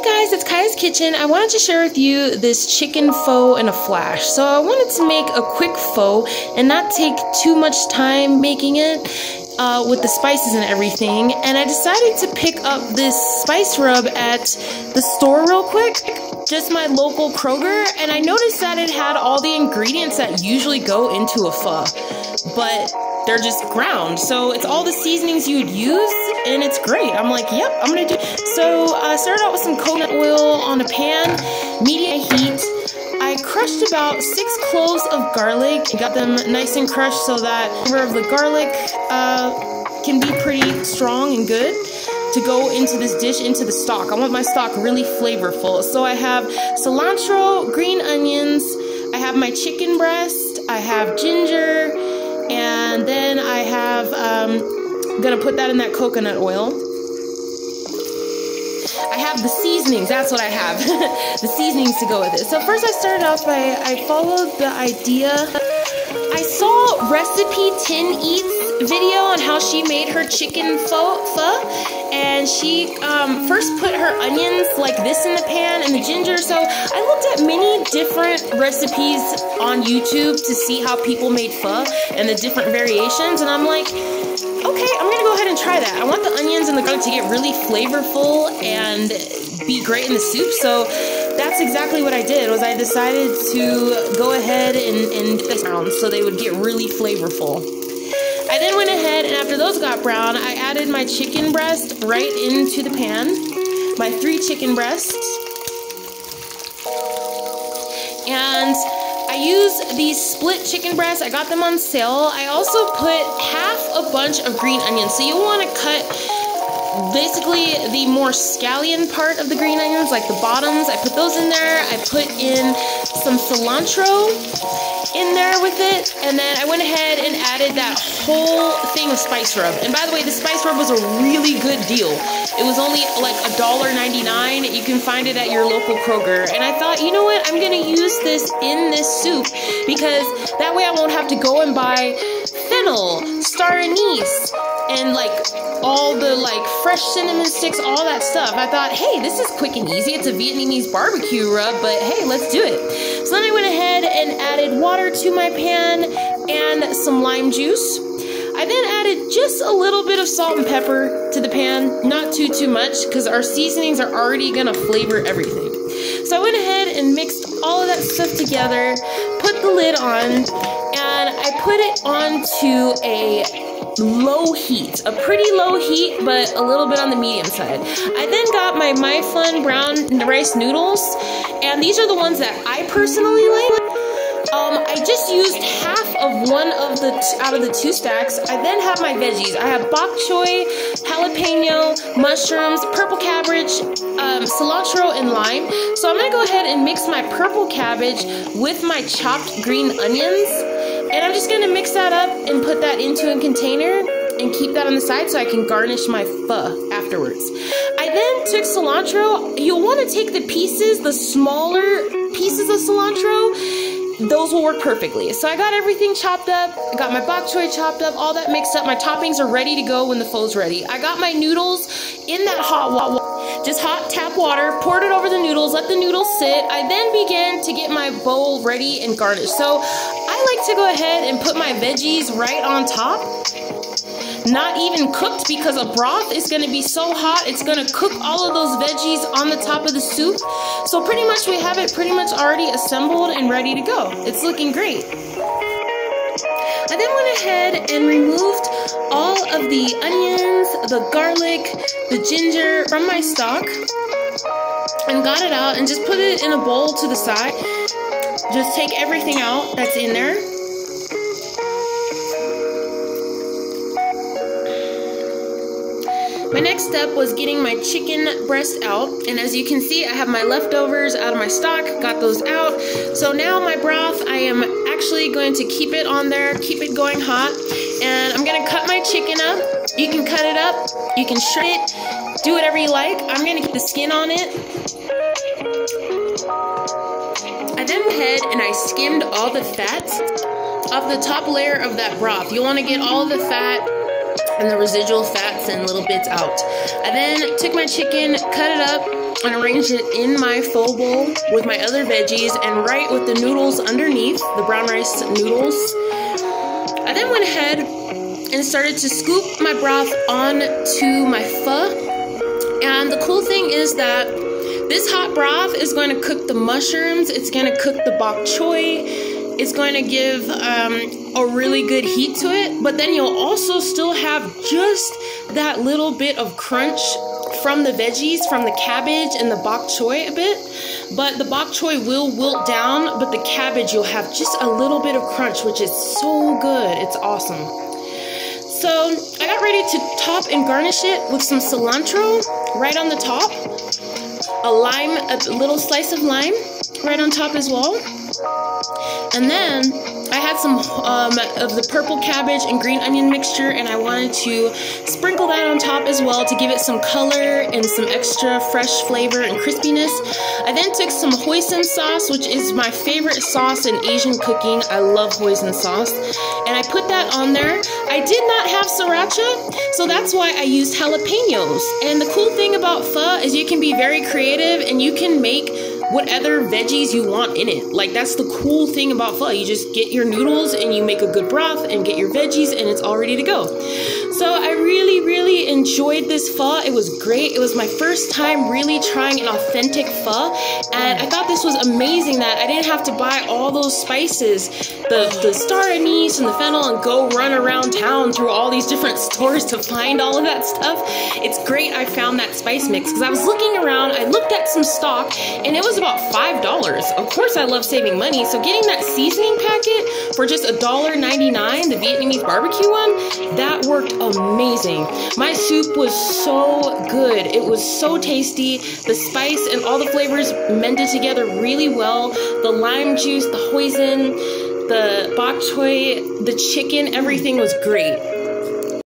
guys, it's Kaya's Kitchen. I wanted to share with you this chicken pho in a flash. So I wanted to make a quick pho and not take too much time making it with the spices and everything. And I decided to pick up this spice rub at the store real quick, just my local Kroger, and I noticed that it had all the ingredients that usually go into a pho, but they're just ground. So it's all the seasonings you would use, and it's great. I'm like, yep, I'm gonna do it. So I started out with some coconut oil on a pan, medium heat. I crushed about 6 cloves of garlic, got them nice and crushed so that the flavor of the garlic can be pretty strong and good to go into this dish, into the stock. I want my stock really flavorful. So I have cilantro, green onions, I have my chicken breast, I have ginger, and then I have, I'm gonna put that in that coconut oil. I have the seasonings, that's what I have, the seasonings to go with it. So first I started off by, I followed the idea. I saw Recipe Tin Eats video on how she made her chicken pho, and she first put her onions like this in the pan and the ginger. So I looked at many different recipes on YouTube to see how people made pho and the different variations, and I'm like, okay, I'm gonna go ahead and try that. I want the onions and the garlic to get really flavorful and be great in the soup, so that's exactly what I did. Was I decided to go ahead and get this brown so they would get really flavorful. I then went ahead, and after those got brown, I added my chicken breast right into the pan, my 3 chicken breasts, and I use these split chicken breasts. I got them on sale. I also put half a bunch of green onions. So you want to cut basically the more scallion part of the green onions, like the bottoms. I put those in there. I put in some cilantro in there with it, and then I went ahead and added that whole thing of spice rub. And by the way, the spice rub was a really good deal. It was only like $1.99. You can find it at your local Kroger. And I thought, you know what, I'm gonna use this in this soup because that way I won't have to go and buy fennel, star anise, and like all the like fresh cinnamon sticks, all that stuff. I thought, hey, this is quick and easy. It's a Vietnamese barbecue rub, but hey, let's do it. So then I went ahead and added water to my pan and some lime juice. I then added just a little bit of salt and pepper to the pan, not too much, because our seasonings are already gonna flavor everything. So I went ahead and mixed all of that stuff together, put the lid on, and I put it onto a low heat, a pretty low heat, but a little bit on the medium side. I then got my MyFun brown rice noodles, and these are the ones that I personally like. I just used half of one of the out of the 2 stacks. I then have my veggies. I have bok choy, jalapeno, mushrooms, purple cabbage, cilantro, and lime. So I'm gonna go ahead and mix my purple cabbage with my chopped green onions, and I'm just gonna mix that up and put that into a container and keep that on the side so I can garnish my pho afterwards. I then took cilantro. You'll want to take the pieces, the smaller pieces of cilantro. Those will work perfectly. So I got everything chopped up, I got my bok choy chopped up, all that mixed up. My toppings are ready to go when the pho's ready. I got my noodles in that hot water, just hot tap water, poured it over the noodles, let the noodles sit. I then began to get my bowl ready and garnished. So I like to go ahead and put my veggies right on top. Not even cooked, because a broth is going to be so hot, it's going to cook all of those veggies on the top of the soup. So pretty much we have it pretty much already assembled and ready to go. It's looking great. I then went ahead and removed all of the onions, the garlic, the ginger from my stock and got it out and just put it in a bowl to the side. Just take everything out that's in there. My next step was getting my chicken breast out, and as you can see, I have my leftovers out of my stock, got those out. So now my broth, I am actually going to keep it on there, keep it going hot, and I'm gonna cut my chicken up. You can cut it up, you can shred it, do whatever you like. I'm gonna keep the skin on it. I then went ahead and I skimmed all the fat off the top layer of that broth. You wanna get all of the fat and the residual fats and little bits out. I then took my chicken, cut it up, and arranged it in my pho bowl with my other veggies and right with the noodles underneath, the brown rice noodles. I then went ahead and started to scoop my broth onto my pho. And the cool thing is that this hot broth is going to cook the mushrooms, it's going to cook the bok choy, it's going to give a really good heat to it, but then you'll also still have just that little bit of crunch from the veggies, from the cabbage and the bok choy a bit. But the bok choy will wilt down, but the cabbage you'll have just a little bit of crunch, which is so good. It's awesome. So I got ready to top and garnish it with some cilantro right on the top, a little slice of lime right on top as well. And then I had some of the purple cabbage and green onion mixture, and I wanted to sprinkle that on top as well to give it some color and some extra fresh flavor and crispiness. I then took some hoisin sauce, which is my favorite sauce in Asian cooking. I love hoisin sauce. And I put that on there. I did not have sriracha, so that's why I used jalapenos. And the cool thing about pho is you can be very creative and you can make what other veggies you want in it. Like, that's the cool thing about pho. You just get your noodles and you make a good broth and get your veggies and it's all ready to go. So I really enjoyed this pho. It was great. It was my first time really trying an authentic pho, and I thought this was amazing that I didn't have to buy all those spices, the star anise and the fennel, and go run around town through all these different stores to find all of that stuff. It's great I found that spice mix, because I was looking around, I looked at some stock, and it was about $5. Of course I love saving money, so getting that seasoning packet for just $1.99, the Vietnamese barbecue one, that worked amazing. My soup was so good. It was so tasty. The spice and all the flavors mended together really well. The lime juice, the hoisin, the bok choy, the chicken, everything was great.